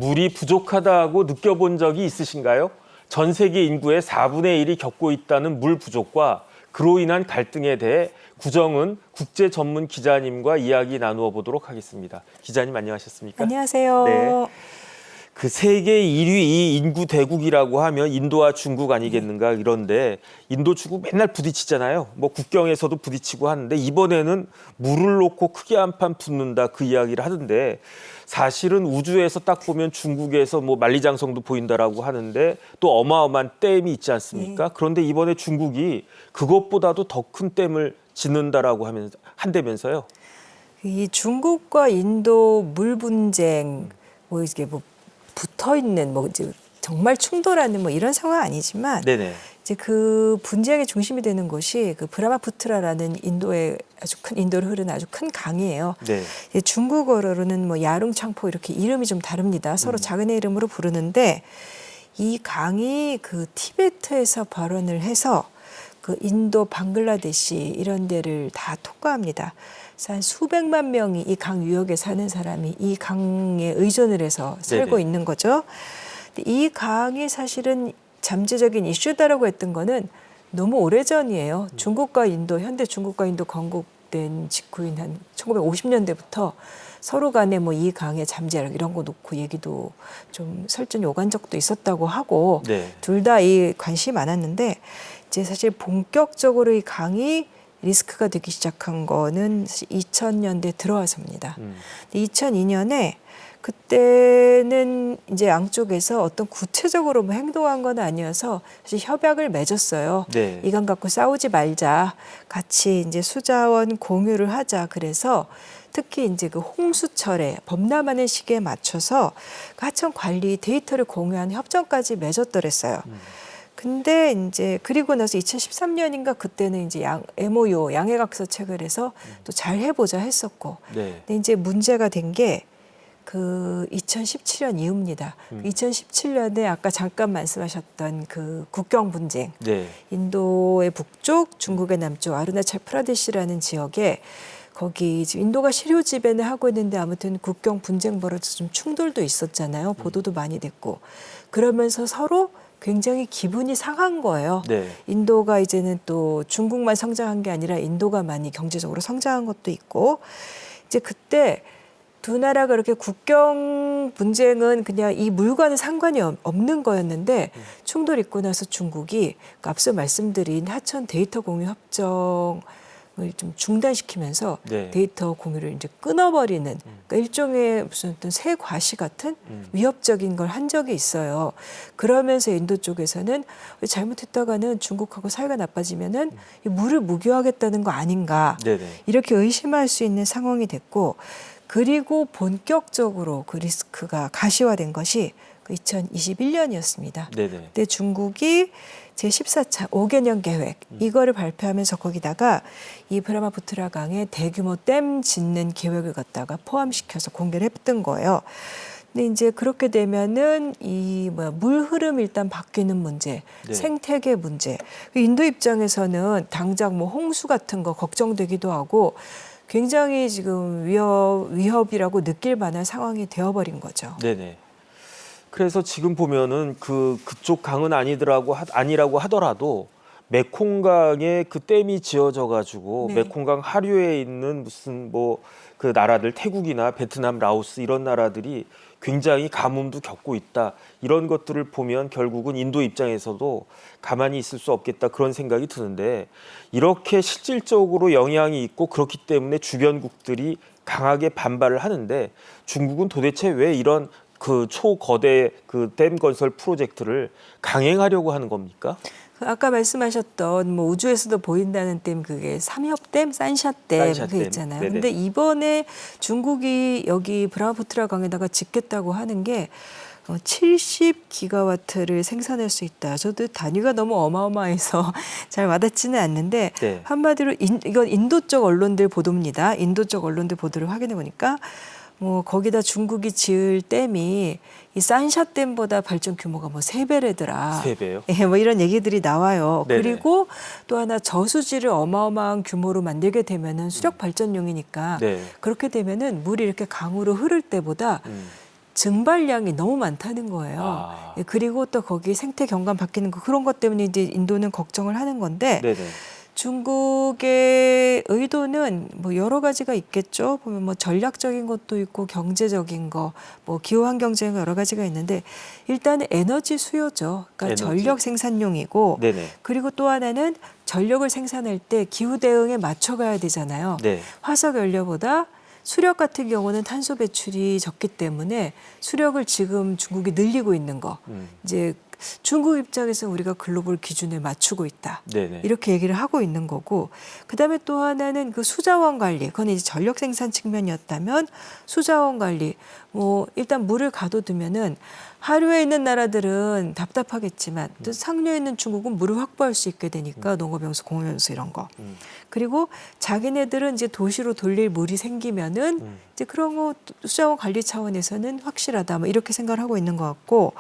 물이 부족하다고 느껴본 적이 있으신가요? 전 세계 인구의 4분의 1이 겪고 있다는 물 부족과 그로 인한 갈등에 대해 구정은 국제 전문 기자님과 이야기 나누어 보도록 하겠습니다. 기자님 안녕하셨습니까? 안녕하세요. 네. 그 세계 1위 인구 대국이라고 하면 인도와 중국 아니겠는가 이런데 인도 중국 맨날 부딪히잖아요. 뭐 국경에서도 부딪히고 하는데 이번에는 물을 놓고 크게 한판 붙는다 그 이야기를 하던데 사실은 우주에서 딱 보면 중국에서 뭐 만리장성도 보인다라고 하는데 또 어마어마한 댐이 있지 않습니까? 그런데 이번에 중국이 그것보다도 더 큰 댐을 짓는다라고 한다면서요. 이 중국과 인도 물 분쟁 뭐 이게 뭐 붙어 있는 뭐 이제 정말 충돌하는 뭐 이런 상황 아니지만 네네. 이제 그 분쟁의 중심이 되는 곳이 그 브라마푸트라라는 인도의 아주 큰 인도를 흐르는 아주 큰 강이에요. 네. 중국어로는 뭐 야룽창포 이렇게 이름이 좀 다릅니다. 서로 작은 이름으로 부르는데 이 강이 그 티베트에서 발원을 해서 그 인도, 방글라데시 이런 데를 다 통과합니다. 그래서 한 수백만 명이 이 강 유역에 사는 사람이 이 강에 의존을 해서 살고 네네. 있는 거죠. 근데 이 강이 사실은 잠재적인 이슈다라고 했던 거는 너무 오래전이에요. 중국과 인도, 현대 중국과 인도 건국된 직후인 한 1950년대부터 서로 간에 뭐 이 강의 잠재력 이런 거 놓고 얘기도 좀 설전이 오간 적도 있었다고 하고 네. 둘 다 이 관심이 많았는데 이제 사실 본격적으로 이 강이 리스크가 되기 시작한 거는 2000년대 들어와서입니다. 2002년에 그때는 이제 양쪽에서 어떤 구체적으로 뭐 행동한 건 아니어서 사실 협약을 맺었어요. 네. 이강 갖고 싸우지 말자. 같이 이제 수자원 공유를 하자. 그래서 특히 이제 그 홍수철에 범람하는 시기에 맞춰서 그 하천 관리 데이터를 공유하는 협정까지 맺었더랬어요. 근데 이제 그리고 나서 2013년인가 그때는 이제 MOU 양해각서 체결 해서 또 잘 해보자 했었고. 네. 근데 이제 문제가 된 게 그 2017년 이후입니다. 2017년에 아까 잠깐 말씀하셨던 그 국경 분쟁. 네. 인도의 북쪽, 중국의 남쪽 아르나찰 프라데시라는 지역에 거기 지금 인도가 시료 지배는 하고 있는데 아무튼 국경 분쟁 벌어져서 좀 충돌도 있었잖아요. 보도도 많이 됐고. 그러면서 서로 굉장히 기분이 상한 거예요. 네. 인도가 이제는 또 중국만 성장한 게 아니라 인도가 많이 경제적으로 성장한 것도 있고 이제 그때 두 나라가 그렇게 국경 분쟁은 그냥 이 물과는 상관이 없는 거였는데 충돌 있고 나서 중국이 앞서 말씀드린 하천 데이터 공유 협정을 좀 중단시키면서 네. 데이터 공유를 이제 끊어버리는 그러니까 일종의 무슨 어떤 새 과시 같은 위협적인 걸 한 적이 있어요. 그러면서 인도 쪽에서는 잘못했다가는 중국하고 사이가 나빠지면은 이 물을 무효하겠다는 거 아닌가 네네. 이렇게 의심할 수 있는 상황이 됐고 그리고 본격적으로 그 리스크가 가시화된 것이 그 2021년이었습니다. 네네. 그때 중국이 제14차 5개년 계획 이거를 발표하면서 거기다가 이 브라마푸트라 강에 대규모 댐 짓는 계획을 갖다가 포함시켜서 공개를 했던 거예요. 근데 이제 그렇게 되면은 이 물 흐름 일단 바뀌는 문제, 네. 생태계 문제. 인도 입장에서는 당장 뭐 홍수 같은 거 걱정되기도 하고 굉장히 지금 위협이라고 느낄 만한 상황이 되어버린 거죠. 네네. 그래서 지금 보면은 그쪽 강은 아니라고 하더라도 메콩강에 그 댐이 지어져 가지고 네. 메콩강 하류에 있는 무슨 뭐 그 나라들 태국이나 베트남, 라오스 이런 나라들이 굉장히 가뭄도 겪고 있다. 이런 것들을 보면 결국은 인도 입장에서도 가만히 있을 수 없겠다 그런 생각이 드는데 이렇게 실질적으로 영향이 있고 그렇기 때문에 주변국들이 강하게 반발을 하는데 중국은 도대체 왜 이런 그 초거대 그 댐 건설 프로젝트를 강행하려고 하는 겁니까? 아까 말씀하셨던 뭐 우주에서도 보인다는 댐 그게 삼협댐, 산샤댐 그게 있잖아요. 네네. 근데 이번에 중국이 여기 브라마푸트라 강에다가 짓겠다고 하는 게 70기가와트를 생산할 수 있다. 저도 단위가 너무 어마어마해서 잘 와닿지는 않는데 네. 한마디로 이건 인도 쪽 언론들 보도입니다. 인도 쪽 언론들 보도를 확인해 보니까 뭐 거기다 중국이 지을 댐이 이 산샤댐보다 발전 규모가 뭐 3배래더라. 3배요? 예, 뭐 이런 얘기들이 나와요. 네네. 그리고 또 하나 저수지를 어마어마한 규모로 만들게 되면은 수력 발전용이니까 네. 그렇게 되면은 물이 이렇게 강으로 흐를 때보다 증발량이 너무 많다는 거예요. 아. 예, 그리고 또 거기 생태 경관 바뀌는 거 그런 것 때문에 이제 인도는 걱정을 하는 건데 네네. 중국의 의도는 뭐 여러 가지가 있겠죠. 보면 뭐 전략적인 것도 있고 경제적인 거, 뭐 기후환경적인 거 여러 가지가 있는데 일단은 에너지 수요죠. 그러니까 에너지. 전력 생산용이고 네네. 그리고 또 하나는 전력을 생산할 때 기후 대응에 맞춰가야 되잖아요. 네. 화석 연료보다 수력 같은 경우는 탄소 배출이 적기 때문에 수력을 지금 중국이 늘리고 있는 거. 이제 중국 입장에서 우리가 글로벌 기준에 맞추고 있다. 네네. 이렇게 얘기를 하고 있는 거고 그다음에 또 하나는 그 수자원 관리. 그건 이제 전력 생산 측면이었다면 수자원 관리. 뭐 일단 물을 가둬두면은 하류에 있는 나라들은 답답하겠지만 또 상류에 있는 중국은 물을 확보할 수 있게 되니까 농업용수, 공업용수 이런 거. 그리고 자기네들은 이제 도시로 돌릴 물이 생기면은 이제 그런 거 수자원 관리 차원에서는 확실하다. 뭐 이렇게 생각을 하고 있는 것 같고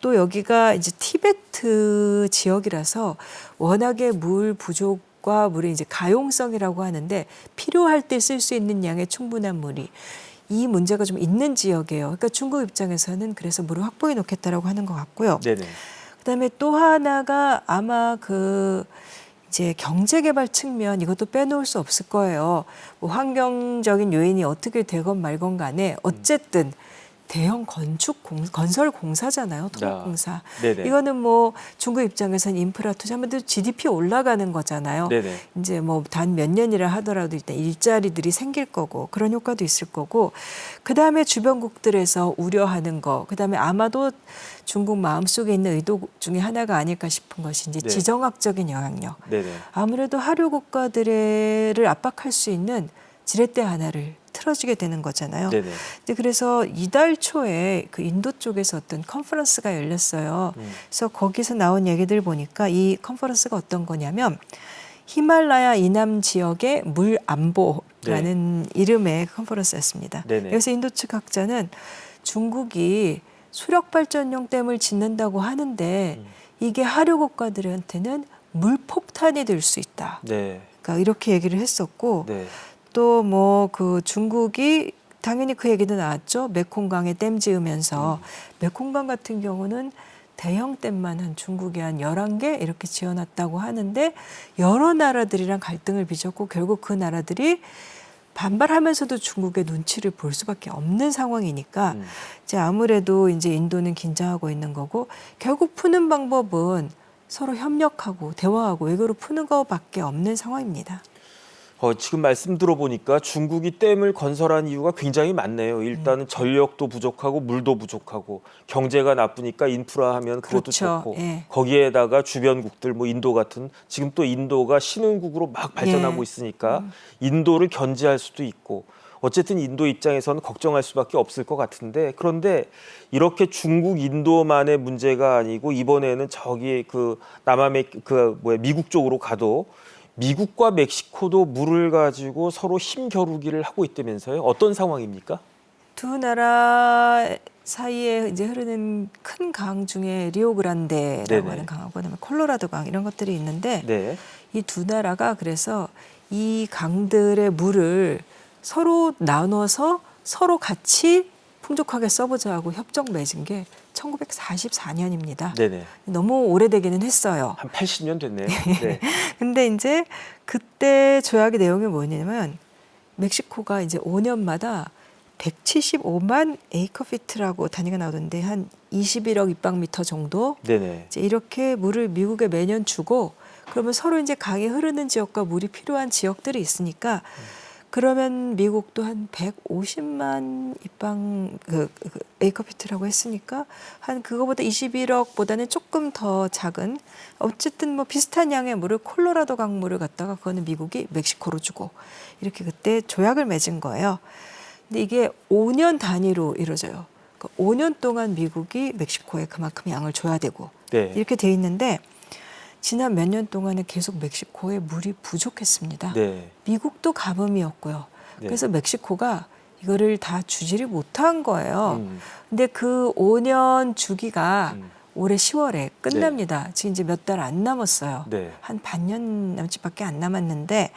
또 여기가 이제 티베트 지역이라서 워낙에 물 부족과 물의 이제 가용성이라고 하는데 필요할 때 쓸 수 있는 양의 충분한 물이 이 문제가 좀 있는 지역이에요. 그러니까 중국 입장에서는 그래서 물을 확보해 놓겠다라고 하는 것 같고요. 네네. 그다음에 또 하나가 아마 그 이제 경제개발 측면 이것도 빼놓을 수 없을 거예요. 뭐 환경적인 요인이 어떻게 되건 말건 간에 어쨌든 대형 건설 공사잖아요. 토목공사. 네네. 이거는 뭐 중국 입장에서는 인프라 투자하면 GDP 올라가는 거잖아요. 네네. 이제 뭐 단 몇 년이라 하더라도 일단 일자리들이 생길 거고 그런 효과도 있을 거고 그다음에 주변국들에서 우려하는 거 그다음에 아마도 중국 마음속에 있는 의도 중에 하나가 아닐까 싶은 것이 이제 네. 지정학적인 영향력. 네네. 아무래도 하류 국가들을 압박할 수 있는 지렛대 하나를 틀어지게 되는 거잖아요. 네네. 근데 그래서 이달 초에 그 인도 쪽에서 어떤 컨퍼런스가 열렸어요. 그래서 거기서 나온 얘기들 보니까 이 컨퍼런스가 어떤 거냐면 히말라야 이남 지역의 물 안보라는 이름의 컨퍼런스였습니다. 네네. 여기서 인도 측 학자는 중국이 수력 발전용 댐을 짓는다고 하는데 이게 하류 국가들한테는 물 폭탄이 될 수 있다. 네. 그러니까 이렇게 얘기를 했었고 네. 또 뭐 그 중국이 당연히 그 얘기도 나왔죠. 메콩강에 댐 지으면서 메콩강 같은 경우는 대형 댐만 한 중국이 한 11개 이렇게 지어놨다고 하는데 여러 나라들이랑 갈등을 빚었고 결국 그 나라들이 반발하면서도 중국의 눈치를 볼 수밖에 없는 상황이니까 이제 아무래도 이제 인도는 긴장하고 있는 거고 결국 푸는 방법은 서로 협력하고 대화하고 외교로 푸는 것밖에 없는 상황입니다. 지금 말씀 들어보니까 중국이 댐을 건설한 이유가 굉장히 많네요. 일단은 전력도 부족하고 물도 부족하고 경제가 나쁘니까 인프라 하면 그것도 그렇죠. 좋고 예. 거기에다가 주변국들 뭐 인도 같은 지금 또 인도가 신흥국으로 막 발전하고 예. 있으니까 인도를 견제할 수도 있고 어쨌든 인도 입장에서는 걱정할 수밖에 없을 것 같은데 그런데 이렇게 중국 인도만의 문제가 아니고 이번에는 저기 그 미국 쪽으로 가도 미국과 멕시코도 물을 가지고 서로 힘겨루기를 하고 있다면서요? 어떤 상황입니까? 두 나라 사이에 이제 흐르는 큰 강 중에 리오그란데라고 네네. 하는 강하고 그다음에 콜로라도 강 이런 것들이 있는데 네. 이 두 나라가 그래서 이 강들의 물을 서로 나눠서 서로 같이 풍족하게 써보자 하고 협정 맺은 게 1944년입니다. 네네. 너무 오래되기는 했어요. 한 80년 됐네요. 네. 근데 이제 그때 조약의 내용이 뭐냐면 멕시코가 이제 5년마다 175만 에이커피트라고 단위가 나오던데 한 21억 입방미터 정도 네네. 이제 이렇게 물을 미국에 매년 주고 그러면 서로 이제 강이 흐르는 지역과 물이 필요한 지역들이 있으니까 그러면 미국도 한 150만 입방 에이커피트라고 했으니까 한 그거보다 21억보다는 조금 더 작은 어쨌든 뭐 비슷한 양의 물을 콜로라도 강물을 갖다가 그거는 미국이 멕시코로 주고 이렇게 그때 조약을 맺은 거예요. 근데 이게 5년 단위로 이루어져요. 그러니까 5년 동안 미국이 멕시코에 그만큼 양을 줘야 되고 네. 이렇게 돼 있는데 지난 몇 년 동안에 계속 멕시코에 물이 부족했습니다. 네. 미국도 가뭄이었고요. 네. 그래서 멕시코가 이거를 다 주지를 못한 거예요. 근데 그 5년 주기가 올해 10월에 끝납니다. 지금 이제 몇 달 안 남았어요. 네. 한 반년 남짓밖에 안 남았는데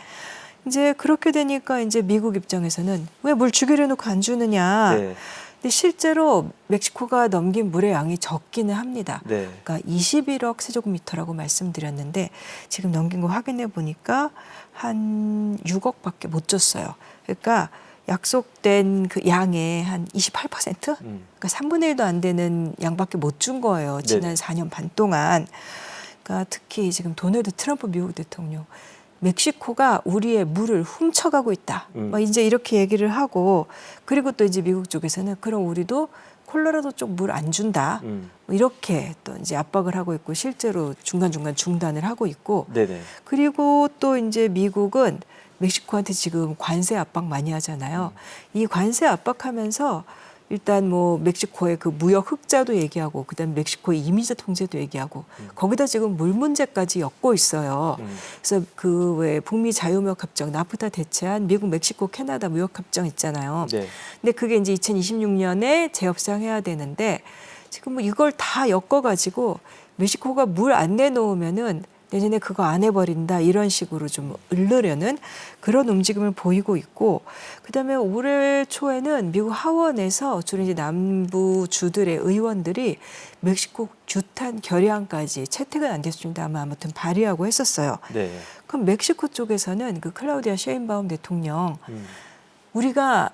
이제 그렇게 되니까 이제 미국 입장에서는 왜 물 주기로 해놓고 안 주느냐. 네. 근데 실제로 멕시코가 넘긴 물의 양이 적기는 합니다. 네. 그러니까 21억 세제곱미터라고 말씀드렸는데 지금 넘긴 거 확인해 보니까 한 6억밖에 못 줬어요. 그러니까 약속된 그 양의 한 28%? 그러니까 3분의 1도 안 되는 양밖에 못 준 거예요. 지난 네네. 4년 반 동안. 그러니까 특히 지금 도널드 트럼프 미국 대통령 멕시코가 우리의 물을 훔쳐가고 있다. 막 이제 이렇게 얘기를 하고 그리고 또 이제 미국 쪽에서는 그럼 우리도 콜로라도 쪽 물 안 준다. 뭐 이렇게 또 이제 압박을 하고 있고 실제로 중간중간 중단을 하고 있고 네네. 그리고 또 이제 미국은 멕시코한테 지금 관세 압박 많이 하잖아요. 이 관세 압박하면서 일단 뭐 멕시코의 그 무역 흑자도 얘기하고 그다음에 멕시코의 이민자 통제도 얘기하고 거기다 지금 물 문제까지 엮고 있어요. 그래서 그 왜 북미 자유무역 합정 나프타 대체한 미국, 멕시코, 캐나다 무역 합정 있잖아요. 네. 근데 그게 이제 2026년에 재협상해야 되는데 지금 뭐 이걸 다 엮어가지고 멕시코가 물 안 내놓으면은 내년에 그거 안 해버린다 이런 식으로 좀 으르려는 그런 움직임을 보이고 있고 그다음에 올해 초에는 미국 하원에서 주로 이제 남부 주들의 의원들이 멕시코 규탄 결의안까지 채택은 안 됐습니다만 아무튼 발의하고 했었어요. 네. 그럼 멕시코 쪽에서는 그 클라우디아 셰인바움 대통령 우리가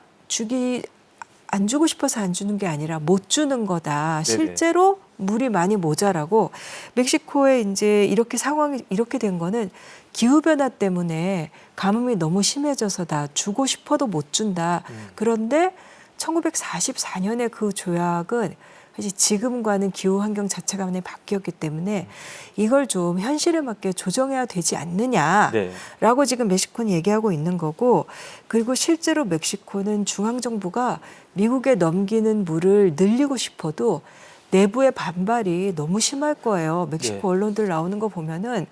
안 주고 싶어서 안 주는 게 아니라 못 주는 거다. 네네. 실제로 물이 많이 모자라고 멕시코에 이제 이렇게 상황이 이렇게 된 거는 기후 변화 때문에 가뭄이 너무 심해져서다. 주고 싶어도 못 준다. 그런데 1944년에 그 조약은 사실 지금과는 기후 환경 자체가 많이 바뀌었기 때문에 이걸 좀 현실에 맞게 조정해야 되지 않느냐라고 네. 지금 멕시코는 얘기하고 있는 거고 그리고 실제로 멕시코는 중앙정부가 미국에 넘기는 물을 늘리고 싶어도 내부의 반발이 너무 심할 거예요. 멕시코 네. 언론들 나오는 거 보면은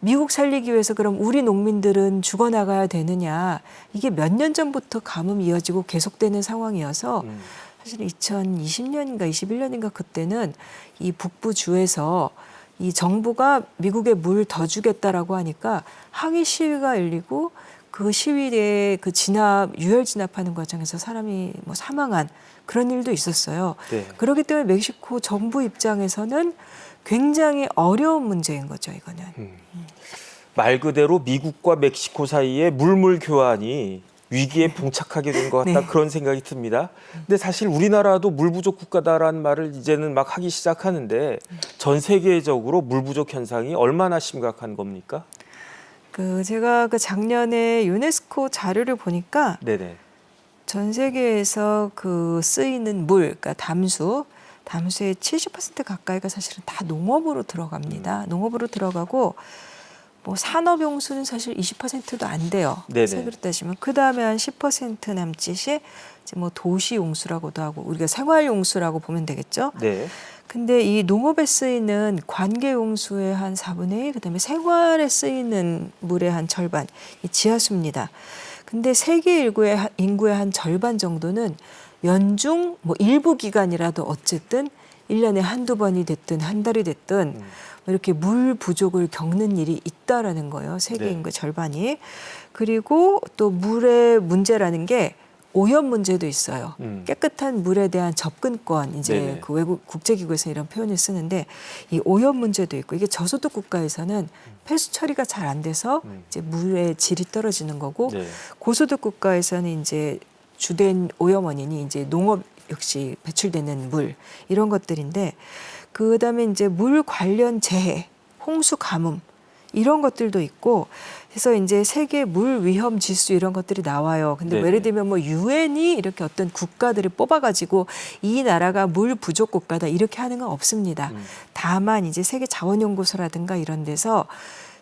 미국 살리기 위해서 그럼 우리 농민들은 죽어나가야 되느냐. 이게 몇 년 전부터 가뭄이 이어지고 계속되는 상황이어서 사실 2020년인가 21년인가 그때는 이 북부주에서 이 정부가 미국에 물 더 주겠다라고 하니까 항의 시위가 열리고 그 시위에 그 유혈 진압하는 과정에서 사람이 뭐 사망한 그런 일도 있었어요. 네. 그렇기 때문에 멕시코 정부 입장에서는 굉장히 어려운 문제인 거죠, 이거는. 말 그대로 미국과 멕시코 사이의 물물 교환이 위기에 봉착하게 된 것 같다 네. 그런 생각이 듭니다. 근데 사실 우리나라도 물 부족 국가다라는 말을 이제는 막 하기 시작하는데 전 세계적으로 물 부족 현상이 얼마나 심각한 겁니까? 제가 그 작년에 유네스코 자료를 보니까 네네. 전 세계에서 그 쓰이는 물, 그러니까 담수의 70% 가까이가 사실은 다 농업으로 들어갑니다. 농업으로 들어가고 뭐 산업용수는 사실 20%도 안 돼요. 네네. 세계로 따지면 그 다음에 한 10% 남짓이 이제 뭐 도시용수라고도 하고 우리가 생활용수라고 보면 되겠죠. 네. 근데 이 농업에 쓰이는 관계용수의 한 4분의 1, 그다음에 생활에 쓰이는 물의 한 절반, 이 지하수입니다. 근데 세계 인구의 한 절반 정도는 연중 뭐 일부 기간이라도 어쨌든 1년에 한두 번이 됐든 한 달이 됐든 이렇게 물 부족을 겪는 일이 있다라는 거예요. 세계 네. 인구의 절반이. 그리고 또 물의 문제라는 게 오염 문제도 있어요. 깨끗한 물에 대한 접근권, 이제 네네. 그 외국 국제기구에서 이런 표현을 쓰는데 이 오염 문제도 있고 이게 저소득 국가에서는 폐수 처리가 잘 안 돼서 이제 물의 질이 떨어지는 거고 네. 고소득 국가에서는 이제 주된 오염 원인이 이제 농업 역시 배출되는 물 이런 것들인데 그다음에 이제 물 관련 재해, 홍수 가뭄 이런 것들도 있고 그래서 이제 세계 물 위험 지수 이런 것들이 나와요. 근데 네네. 예를 들면 뭐 유엔이 이렇게 어떤 국가들을 뽑아가지고 이 나라가 물 부족 국가다 이렇게 하는 건 없습니다. 다만 이제 세계 자원연구소라든가 이런 데서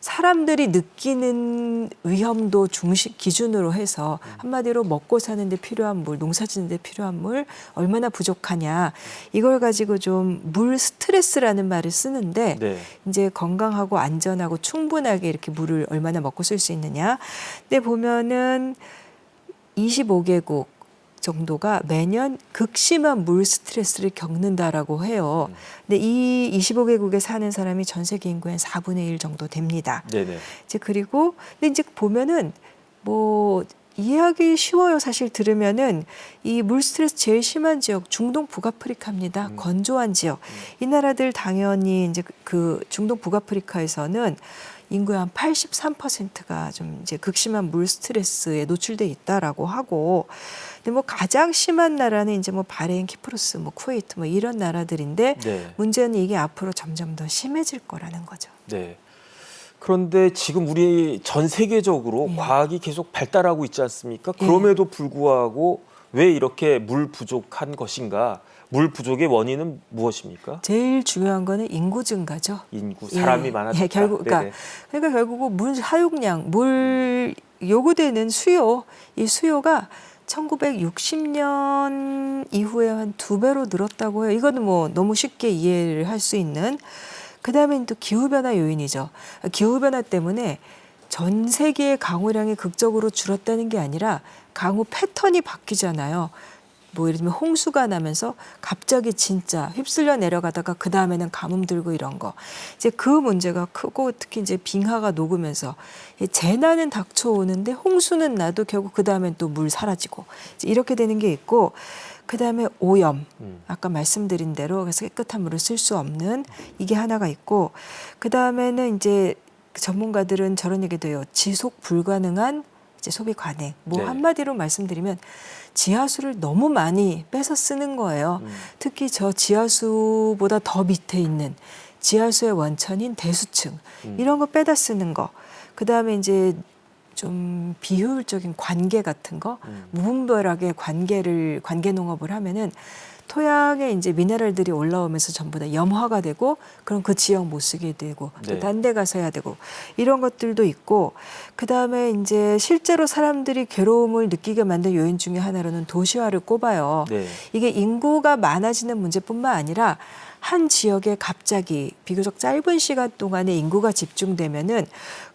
사람들이 느끼는 위험도 중심 기준으로 해서 한마디로 먹고 사는데 필요한 물, 농사 짓는데 필요한 물 얼마나 부족하냐 이걸 가지고 좀 물 스트레스라는 말을 쓰는데 네. 이제 건강하고 안전하고 충분하게 이렇게 물을 얼마나 먹고 쓸 수 있느냐. 근데 보면은 25개국 정도가 매년 극심한 물 스트레스를 겪는다라고 해요. 근데 이 25개국에 사는 사람이 전 세계 인구의 한 4분의 1 정도 됩니다. 네네. 이제 그리고 근데 이제 보면은 뭐 이해하기 쉬워요. 사실 들으면은 이 물 스트레스 제일 심한 지역 중동 북아프리카입니다. 건조한 지역. 이 나라들 당연히 이제 그 중동 북아프리카에서는 인구의 한 83%가 좀 이제 극심한 물 스트레스에 노출돼 있다라고 하고, 근데 뭐 가장 심한 나라는 이제 뭐 바레인, 키프로스, 뭐 쿠웨이트 뭐 이런 나라들인데 네. 문제는 이게 앞으로 점점 더 심해질 거라는 거죠. 네. 그런데 지금 우리 전 세계적으로 예. 과학이 계속 발달하고 있지 않습니까? 예. 그럼에도 불구하고 왜 이렇게 물 부족한 것인가? 물 부족의 원인은 무엇입니까? 제일 중요한 거는 인구 증가죠. 인구, 사람이 많아졌다. 결국 네네. 그러니까 결국 물 사용량, 물 요구되는 수요, 이 수요가 1960년 이후에 한 2배로 늘었다고 해요. 이거는 뭐 너무 쉽게 이해를 할 수 있는. 그다음에 또 기후 변화 요인이죠. 기후 변화 때문에 전 세계의 강우량이 극적으로 줄었다는 게 아니라 강우 패턴이 바뀌잖아요. 뭐 예를 들면 홍수가 나면서 갑자기 진짜 휩쓸려 내려가다가 그 다음에는 가뭄 들고 이런 거. 이제 그 문제가 크고 특히 이제 빙하가 녹으면서 재난은 닥쳐오는데 홍수는 나도 결국 그 다음엔 또 물 사라지고 이제 이렇게 되는 게 있고, 그 다음에 오염. 아까 말씀드린 대로 그래서 깨끗한 물을 쓸 수 없는 이게 하나가 있고, 그 다음에는 이제 전문가들은 저런 얘기도 해요. 지속 불가능한 이제 소비 관행. 뭐 네. 한마디로 말씀드리면 지하수를 너무 많이 빼서 쓰는 거예요. 특히 저 지하수보다 더 밑에 있는 지하수의 원천인 대수층 이런 거 빼다 쓰는 거. 그 다음에 이제 좀 비효율적인 관계 같은 거, 무분별하게 관계 농업을 하면은 토양에 이제 미네랄들이 올라오면서 전부 다 염화가 되고, 그럼 그 지역 못 쓰게 되고 또 네. 딴 데 가서 해야 되고 이런 것들도 있고, 그 다음에 이제 실제로 사람들이 괴로움을 느끼게 만든 요인 중에 하나로는 도시화를 꼽아요. 네. 이게 인구가 많아지는 문제뿐만 아니라 한 지역에 갑자기 비교적 짧은 시간 동안에 인구가 집중되면은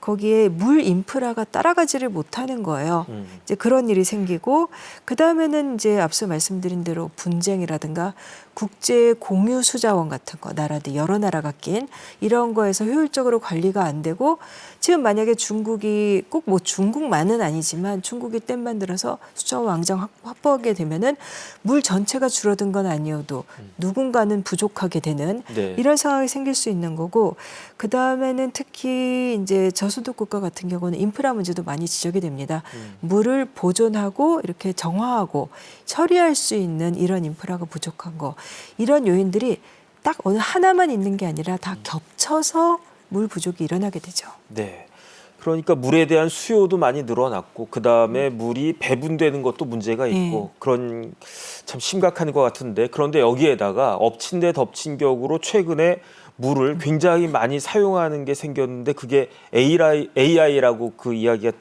거기에 물 인프라가 따라가지를 못하는 거예요. 이제 그런 일이 생기고, 그 다음에는 이제 앞서 말씀드린 대로 분쟁이라든가 국제 공유 수자원 같은 거, 나라들 여러 나라가 낀 이런 거에서 효율적으로 관리가 안 되고, 지금 만약에 중국이 꼭 뭐 중국만은 아니지만 중국이 댐 만들어서 수자원 왕창 확보하게 되면은 물 전체가 줄어든 건 아니어도 누군가는 부족하게 되는 네. 이런 상황이 생길 수 있는 거고, 그 다음에는 특히 이제 저소득 국가 같은 경우는 인프라 문제도 많이 지적이 됩니다. 물을 보존하고 이렇게 정화하고 처리할 수 있는 이런 인프라가 부족한 거, 이런 요인들이 딱 어느 하나만 있는 게 아니라 다 겹쳐서 물 부족이 일어나게 되죠. 네. 그러니까 물에 대한 수요도 많이 늘어났고, 그 다음에 물이 배분되는 것도 문제가 있고, 그런 참 심각한 것 같은데, 그런데 여기에다가 엎친 데 덮친 격으로 최근에 물을 굉장히 많이 사용하는 게 생겼는데, 그게 AI라고 그 이야기가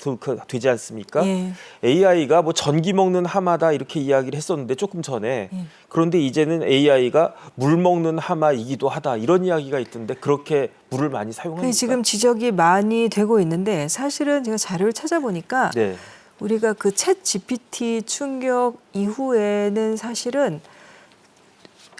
되지 않습니까? 예. AI가 뭐 전기 먹는 하마다 이렇게 이야기를 했었는데 조금 전에. 그런데 이제는 AI가 물 먹는 하마이기도 하다, 이런 이야기가 있던데, 그렇게 물을 많이 사용합니까? 지금 지적이 많이 되고 있는데, 사실은 제가 자료를 찾아보니까 네. 우리가 그 챗 GPT 충격 이후에는 사실은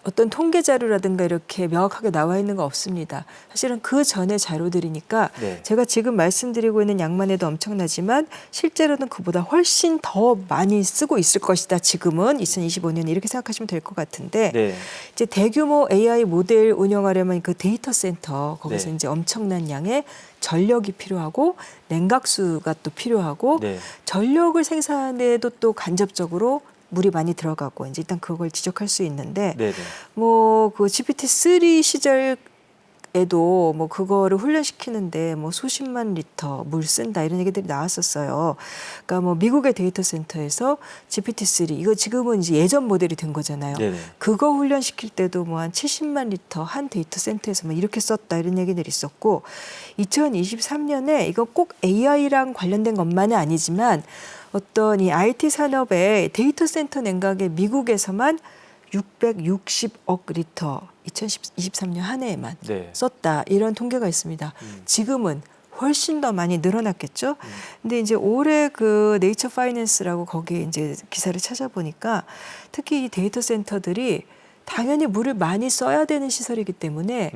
어떤 통계 자료라든가 이렇게 명확하게 나와 있는 거 없습니다. 사실은 그 전에 자료들이니까 네. 제가 지금 말씀드리고 있는 양만 해도 엄청나지만 실제로는 그보다 훨씬 더 많이 쓰고 있을 것이다. 지금은 2025년 이렇게 생각하시면 될 것 같은데, 네. 이제 대규모 AI 모델 운영하려면 그 데이터 센터 거기서 네. 이제 엄청난 양의 전력이 필요하고 냉각수가 또 필요하고, 네. 전력을 전력을 생산해도 또 간접적으로 물이 많이 들어가고, 이제 일단 그걸 지적할 수 있는데, 네네. 뭐 그 GPT-3 시절에도 뭐 그거를 훈련시키는데 뭐 수십만 리터 물 쓴다 이런 얘기들이 나왔었어요. 그러니까 뭐 미국의 데이터 센터에서 GPT-3 이거 지금은 이제 예전 모델이 된 거잖아요. 네네. 그거 훈련시킬 때도 뭐 한 70만 리터 한 데이터 센터에서 뭐 이렇게 썼다 이런 얘기들이 있었고, 2023년에 이거 꼭 AI랑 관련된 것만은 아니지만 어떤 이 IT 산업의 데이터 센터 냉각에 미국에서만 660억 리터 2023년 한 해에만 네. 썼다, 이런 통계가 있습니다. 지금은 훨씬 더 많이 늘어났겠죠. 근데 이제 올해 그 네이처 파이낸스라고 거기에 이제 기사를 찾아보니까 특히 이 데이터 센터들이 당연히 물을 많이 써야 되는 시설이기 때문에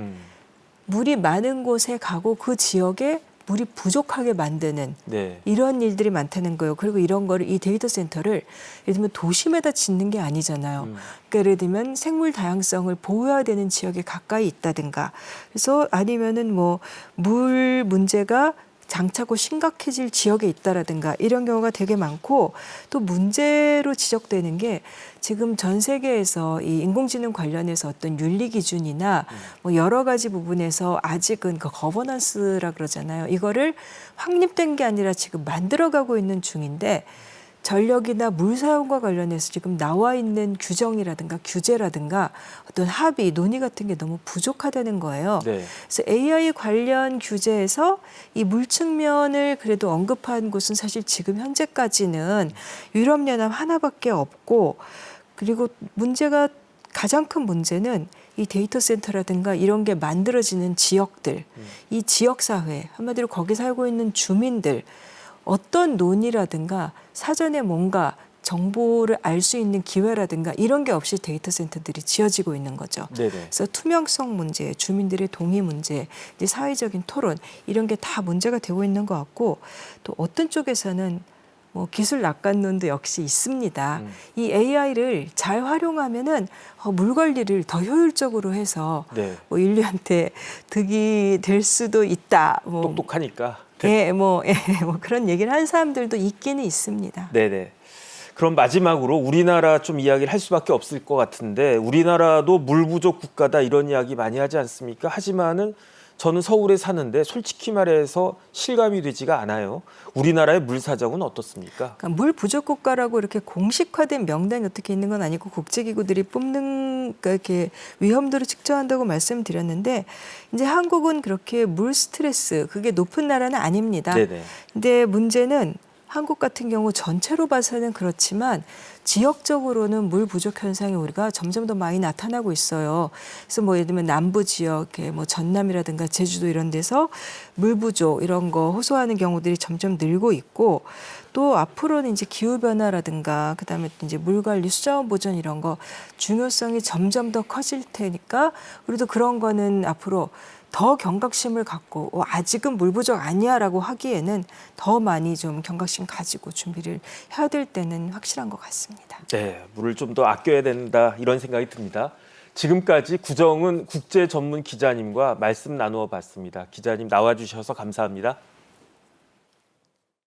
물이 많은 곳에 가고 그 지역에 물이 부족하게 만드는 네. 이런 일들이 많다는 거예요. 그리고 이런 거를 이 데이터 센터를 예를 들면 도심에다 짓는 게 아니잖아요. 그러니까 예를 들면 생물 다양성을 보호해야 되는 지역에 가까이 있다든가 그래서 아니면은 뭐 물 문제가 장차고 심각해질 지역에 있다라든가 이런 경우가 되게 많고 또 문제로 지적되는 게 지금 전 세계에서 이 인공지능 관련해서 어떤 윤리 기준이나 뭐 여러 가지 부분에서 아직은 그 거버넌스라 그러잖아요. 이거를 확립된 게 아니라 지금 만들어가고 있는 중인데 전력이나 물 사용과 관련해서 지금 나와 있는 규정이라든가 규제라든가 어떤 합의, 논의 같은 게 너무 부족하다는 거예요. 네. 그래서 AI 관련 규제에서 이 물 측면을 그래도 언급한 곳은 사실 지금 현재까지는 유럽연합 하나밖에 없고 그리고 문제가 가장 큰 문제는 이 데이터 센터라든가 이런 게 만들어지는 지역들, 이 지역사회, 한마디로 거기 살고 있는 주민들 어떤 논의라든가 사전에 뭔가 정보를 알 수 있는 기회라든가 이런 게 없이 데이터 센터들이 지어지고 있는 거죠. 네네. 그래서 투명성 문제, 주민들의 동의 문제, 이제 사회적인 토론 이런 게 다 문제가 되고 있는 것 같고 또 어떤 쪽에서는 뭐 기술 낙관론도 역시 있습니다. 이 AI를 잘 활용하면은 물 관리를 더 효율적으로 해서 네. 뭐 인류한테 득이 될 수도 있다. 뭐 똑똑하니까. 뭐 그런 얘기를 하는 사람들도 있기는 있습니다. 네네. 그럼 마지막으로 우리나라 좀 이야기를 할 수밖에 없을 것 같은데 우리나라도 물 부족 국가다 이런 이야기 많이 하지 않습니까? 하지만은 저는 서울에 사는데 솔직히 말해서 실감이 되지가 않아요. 우리나라의 물 사정은 어떻습니까? 그러니까 물 부족 국가라고 이렇게 공식화된 명단이 어떻게 있는 건 아니고 국제기구들이 뽑는 그러니까 이렇게 위험도를 측정한다고 말씀드렸는데 이제 한국은 그렇게 물 스트레스 그게 높은 나라는 아닙니다. 네네. 근데 문제는 한국 같은 경우 전체로 봐서는 그렇지만 지역적으로는 물 부족 현상이 우리가 점점 더 많이 나타나고 있어요. 그래서 뭐 예를 들면 남부 지역, 뭐 전남이라든가 제주도 이런 데서 물 부족 이런 거 호소하는 경우들이 점점 늘고 있고 또 앞으로는 이제 기후 변화라든가 그다음에 또 이제 물 관리, 수자원 보전 이런 거 중요성이 점점 더 커질 테니까 우리도 그런 거는 앞으로 더 경각심을 갖고 아직은 물 부족 아니야라고 하기에는 더 많이 좀 경각심 가지고 준비를 해야 될 때는 확실한 것 같습니다. 네, 물을 좀 더 아껴야 된다 이런 생각이 듭니다. 지금까지 구정은 국제 전문 기자님과 말씀 나누어 봤습니다. 기자님 나와주셔서 감사합니다.